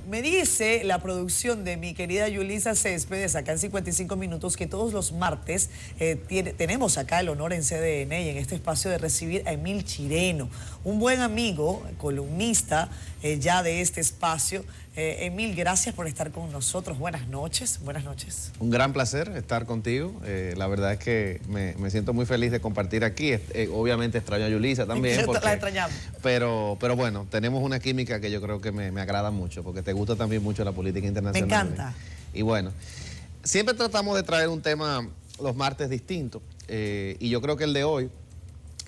me dice la producción de mi querida Yulisa Céspedes, acá en 55 minutos, que todos los martes tenemos acá el honor en CDN y en este espacio de recibir a Emil Chireno, un buen amigo, columnista ya de este espacio. Emil, gracias por estar con nosotros. Buenas noches. Buenas noches. Un gran placer estar contigo. La verdad es que me siento muy feliz de compartir aquí. Obviamente extraño a Yulisa también. Porque, la extrañamos. Pero bueno, tenemos una química que yo creo que me agrada mucho, porque te gusta también mucho la política internacional. Me encanta. Y bueno, siempre tratamos de traer un tema los martes distinto. Y yo creo que el de hoy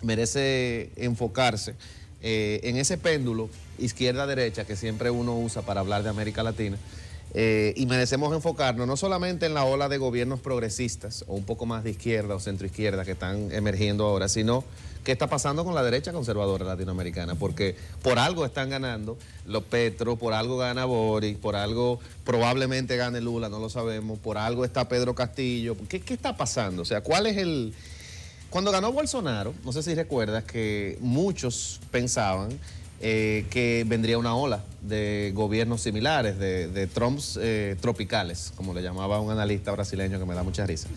merece enfocarse en ese péndulo izquierda-derecha que siempre uno usa para hablar de América Latina, y merecemos enfocarnos no solamente en la ola de gobiernos progresistas o un poco más de izquierda o centroizquierda que están emergiendo ahora, sino qué está pasando con la derecha conservadora latinoamericana, porque por algo están ganando los Petro, por algo gana Boric, por algo probablemente gane Lula, no lo sabemos, por algo está Pedro Castillo. ¿Qué está pasando? O sea, ¿cuál es el...? Cuando ganó Bolsonaro, no sé si recuerdas que muchos pensaban que vendría una ola de gobiernos similares, de Trumps tropicales, como le llamaba un analista brasileño que me da mucha risa.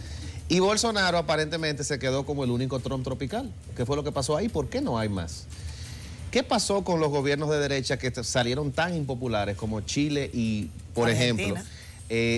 Y Bolsonaro aparentemente se quedó como el único Trump tropical. ¿Qué fue lo que pasó ahí? ¿Por qué no hay más? ¿Qué pasó con los gobiernos de derecha que salieron tan impopulares como Chile y, por ejemplo,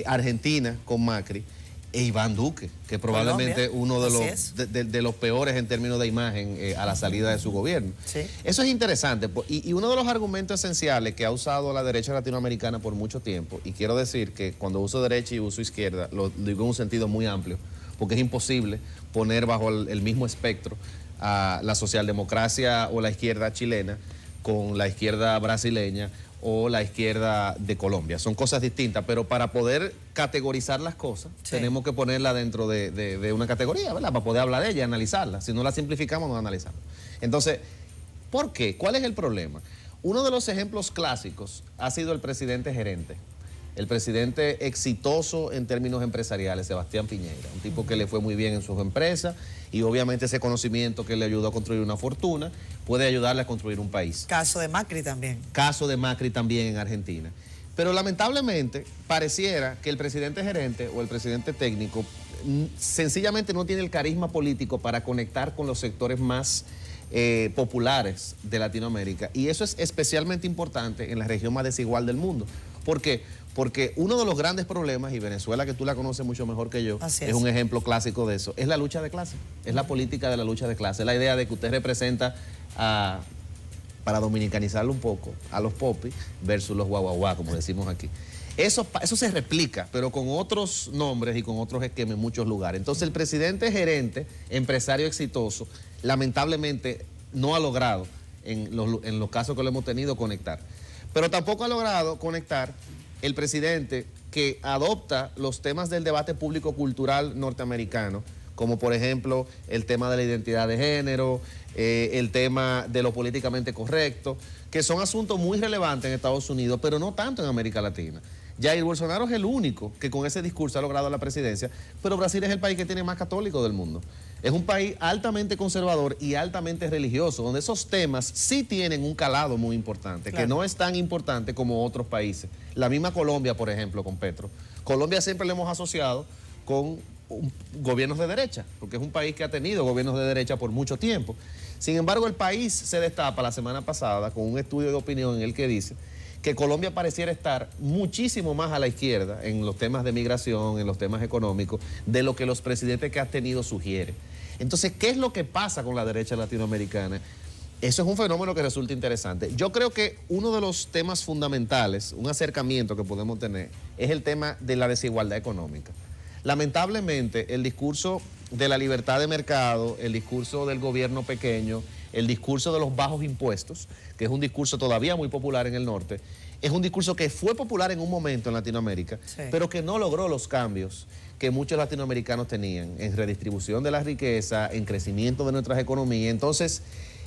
Argentina con Macri? E Iván Duque, que probablemente uno de los peores en términos de imagen a la salida de su gobierno. Sí. Eso es interesante, y uno de los argumentos esenciales que ha usado la derecha latinoamericana por mucho tiempo, y quiero decir que cuando uso derecha y uso izquierda, lo digo en un sentido muy amplio, porque es imposible poner bajo el mismo espectro a la socialdemocracia o la izquierda chilena con la izquierda brasileña o la izquierda de Colombia. Son cosas distintas, pero para poder categorizar las cosas, tenemos que ponerla dentro de una categoría, ¿verdad? Para poder hablar de ella, analizarla. Si no la simplificamos, no analizamos. Entonces, ¿por qué? ¿Cuál es el problema? Uno de los ejemplos clásicos ha sido el presidente gerente. El presidente exitoso en términos empresariales, Sebastián Piñera, un tipo que le fue muy bien en sus empresas y obviamente ese conocimiento que le ayudó a construir una fortuna puede ayudarle a construir un país. Caso de Macri también. Caso de Macri también en Argentina. Pero lamentablemente pareciera que el presidente gerente o el presidente técnico sencillamente no tiene el carisma político para conectar con los sectores más populares de Latinoamérica, y eso es especialmente importante en la región más desigual del mundo. ¿Por qué? Porque uno de los grandes problemas, y Venezuela, que tú la conoces mucho mejor que yo, es un ejemplo clásico de eso, es la lucha de clase, es la política de la lucha de clase, es la idea de que usted representa para dominicanizarlo un poco, a los popis versus los guaguaguá, como decimos aquí. Eso se replica, pero con otros nombres y con otros esquemas en muchos lugares. Entonces el presidente gerente, empresario exitoso, lamentablemente no ha logrado, en los casos que lo hemos tenido, conectar. Pero tampoco ha logrado conectar el presidente que adopta los temas del debate público cultural norteamericano, como por ejemplo el tema de la identidad de género, el tema de lo políticamente correcto, que son asuntos muy relevantes en Estados Unidos, pero no tanto en América Latina. Jair Bolsonaro es el único que con ese discurso ha logrado la presidencia, pero Brasil es el país que tiene más católicos del mundo. Es un país altamente conservador y altamente religioso, donde esos temas sí tienen un calado muy importante, claro, que no es tan importante como otros países. La misma Colombia, por ejemplo, con Petro. Colombia siempre le hemos asociado con gobiernos de derecha, porque es un país que ha tenido gobiernos de derecha por mucho tiempo. Sin embargo, el país se destapa la semana pasada con un estudio de opinión en el que dice que Colombia pareciera estar muchísimo más a la izquierda en los temas de migración, en los temas económicos, de lo que los presidentes que ha tenido sugieren. Entonces, ¿qué es lo que pasa con la derecha latinoamericana? Eso es un fenómeno que resulta interesante. Yo creo que uno de los temas fundamentales, un acercamiento que podemos tener, es el tema de la desigualdad económica. Lamentablemente, el discurso de la libertad de mercado, el discurso del gobierno pequeño, el discurso de los bajos impuestos, que es un discurso todavía muy popular en el norte, es un discurso que fue popular en un momento en Latinoamérica, pero que no logró los cambios que muchos latinoamericanos tenían en redistribución de la riqueza, en crecimiento de nuestras economías. Entonces,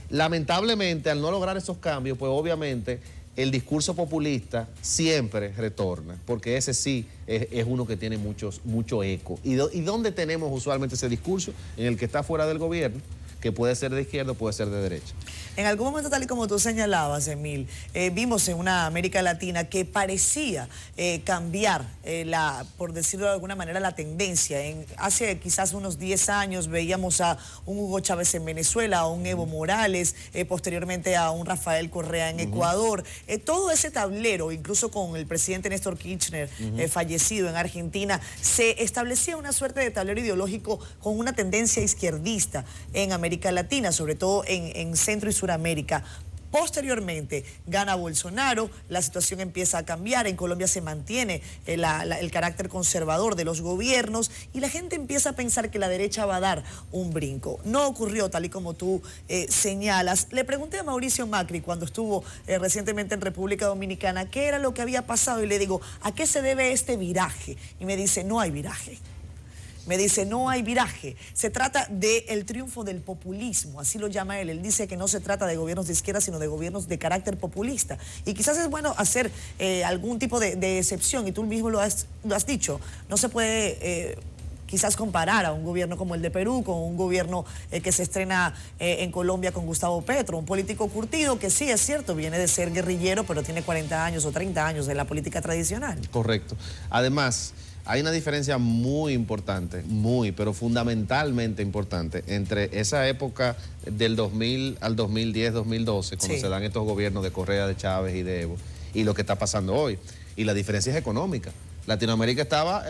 lamentablemente, al no lograr esos cambios, pues obviamente el discurso populista siempre retorna, porque ese sí es uno que tiene mucho eco. ¿Y dónde tenemos usualmente ese discurso? En el que está fuera del gobierno, que puede ser de izquierda o puede ser de derecha. En algún momento, tal y como tú señalabas, Emil, vimos en una América Latina que parecía cambiar, por decirlo de alguna manera, la tendencia. Hace quizás unos 10 años veíamos a un Hugo Chávez en Venezuela, a un Evo Morales, posteriormente a un Rafael Correa en Ecuador. Todo ese tablero, incluso con el presidente Néstor Kirchner, fallecido en Argentina, se establecía una suerte de tablero ideológico con una tendencia izquierdista en América Latina, sobre todo en Centro y Suramérica. Posteriormente gana Bolsonaro, la situación empieza a cambiar, en Colombia se mantiene el carácter conservador de los gobiernos y la gente empieza a pensar que la derecha va a dar un brinco. No ocurrió tal y como tú señalas. Le pregunté a Mauricio Macri cuando estuvo recientemente en República Dominicana qué era lo que había pasado y le digo, ¿a qué se debe este viraje? Y me dice, no hay viraje. Me dice, no hay viraje. Se trata del triunfo del populismo, así lo llama él. Él dice que no se trata de gobiernos de izquierda, sino de gobiernos de carácter populista. Y quizás es bueno hacer algún tipo de excepción, y tú mismo lo has dicho. No se puede quizás comparar a un gobierno como el de Perú con un gobierno que se estrena en Colombia con Gustavo Petro, un político curtido que sí, es cierto, viene de ser guerrillero, pero tiene 40 años o 30 años de la política tradicional. Correcto. Además, hay una diferencia muy importante, pero fundamentalmente importante, entre esa época del 2000 al 2010, 2012, cuando se dan estos gobiernos de Correa, de Chávez y de Evo, y lo que está pasando hoy. Y la diferencia es económica. Latinoamérica estaba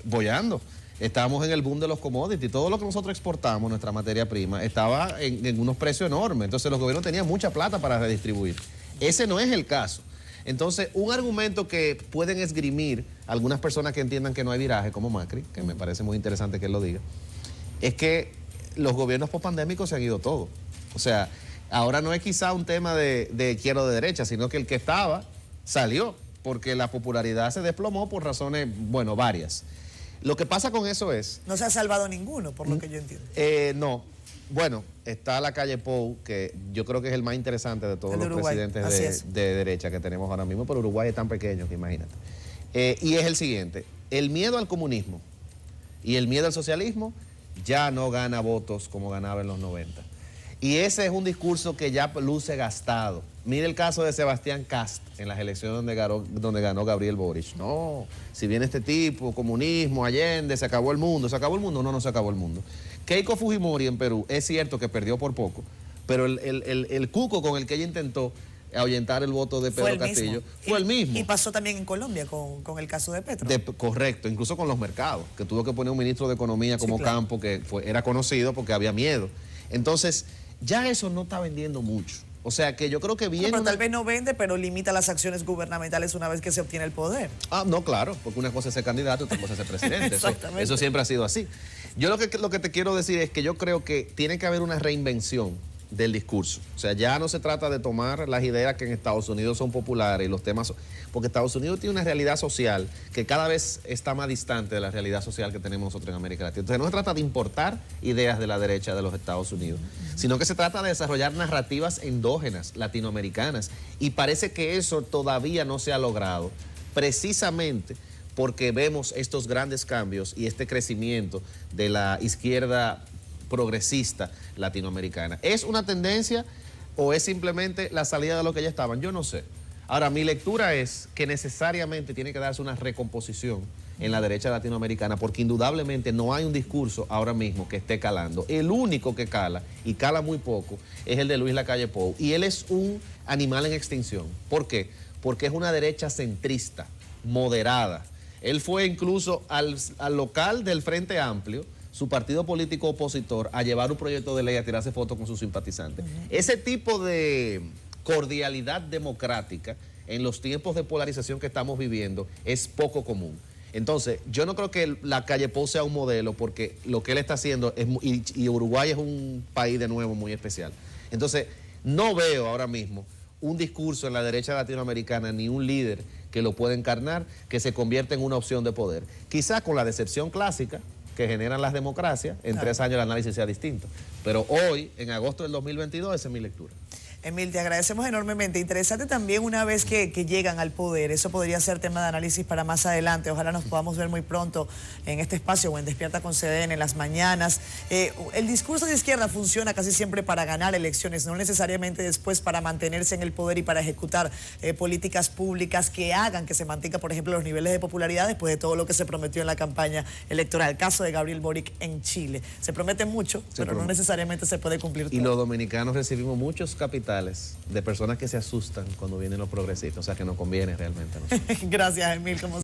boyando. Estábamos en el boom de los commodities. Todo lo que nosotros exportamos, nuestra materia prima, estaba en unos precios enormes. Entonces los gobiernos tenían mucha plata para redistribuir. Ese no es el caso. Entonces, un argumento que pueden esgrimir algunas personas que entiendan que no hay viraje, como Macri, que me parece muy interesante que él lo diga, es que los gobiernos pospandémicos se han ido todos. O sea, ahora no es quizá un tema de izquierda o de derecha, sino que el que estaba salió, porque la popularidad se desplomó por razones, bueno, varias. Lo que pasa con eso es... No se ha salvado ninguno, por lo que yo entiendo. No. Bueno, está la calle Pou, que yo creo que es el más interesante de todos los presidentes de derecha que tenemos ahora mismo, pero Uruguay es tan pequeño que imagínate. Y es el siguiente, el miedo al comunismo y el miedo al socialismo ya no gana votos como ganaba en los 90. Y ese es un discurso que ya luce gastado. Mire el caso de Sebastián Cast en las elecciones donde ganó Gabriel Boric. No, si viene este tipo, comunismo, Allende, se acabó el mundo. ¿Se acabó el mundo? No, no se acabó el mundo. Keiko Fujimori en Perú, es cierto que perdió por poco, pero el cuco con el que ella intentó ahuyentar el voto de Pedro Castillo fue el mismo. Y pasó también en Colombia con el caso de Petro. Correcto, incluso con los mercados, que tuvo que poner un ministro de Economía como Campo, que era conocido porque había miedo. Entonces, ya eso no está vendiendo mucho. O sea que yo creo que viene... Pero tal vez no vende, pero limita las acciones gubernamentales una vez que se obtiene el poder. No, claro, porque una cosa es ser candidato y otra cosa es ser presidente. eso siempre ha sido así. Yo lo que te quiero decir es que yo creo que tiene que haber una reinvención del discurso. O sea, ya no se trata de tomar las ideas que en Estados Unidos son populares y los temas... Porque Estados Unidos tiene una realidad social que cada vez está más distante de la realidad social que tenemos nosotros en América Latina. Entonces no se trata de importar ideas de la derecha de los Estados Unidos, sino que se trata de desarrollar narrativas endógenas, latinoamericanas. Y parece que eso todavía no se ha logrado, precisamente porque vemos estos grandes cambios y este crecimiento de la izquierda progresista latinoamericana. ¿Es una tendencia o es simplemente la salida de lo que ya estaban? Yo no sé. Ahora, mi lectura es que necesariamente tiene que darse una recomposición en la derecha latinoamericana, porque indudablemente no hay un discurso ahora mismo que esté calando. El único que cala, y cala muy poco, es el de Luis Lacalle Pou. Y él es un animal en extinción. ¿Por qué? Porque es una derecha centrista, moderada. Él fue incluso al local del Frente Amplio, su partido político opositor, a llevar un proyecto de ley a tirarse fotos con sus simpatizantes. Ese tipo de cordialidad democrática en los tiempos de polarización que estamos viviendo es poco común. Entonces, yo no creo que Lacalle Pou sea un modelo, porque lo que él está haciendo es, y Uruguay es un país de nuevo muy especial. Entonces, no veo ahora mismo un discurso en la derecha latinoamericana ni un líder que lo pueda encarnar, que se convierta en una opción de poder. Quizás con la decepción clásica que generan las democracias, en 3 años el análisis sea distinto. Pero hoy, en agosto del 2022, esa es mi lectura. Emil, te agradecemos enormemente. Interesante también una vez que llegan al poder. Eso podría ser tema de análisis para más adelante. Ojalá nos podamos ver muy pronto en este espacio o en Despierta con CDN en las mañanas. El discurso de izquierda funciona casi siempre para ganar elecciones, no necesariamente después para mantenerse en el poder y para ejecutar políticas públicas que hagan que se mantenga, por ejemplo, los niveles de popularidad después de todo lo que se prometió en la campaña electoral. El caso de Gabriel Boric en Chile. Se promete mucho, pero no necesariamente se puede cumplir todo. Y los dominicanos recibimos muchos capitales de personas que se asustan cuando vienen los progresistas, o sea que nos conviene realmente a nosotros. Gracias, Emil. Como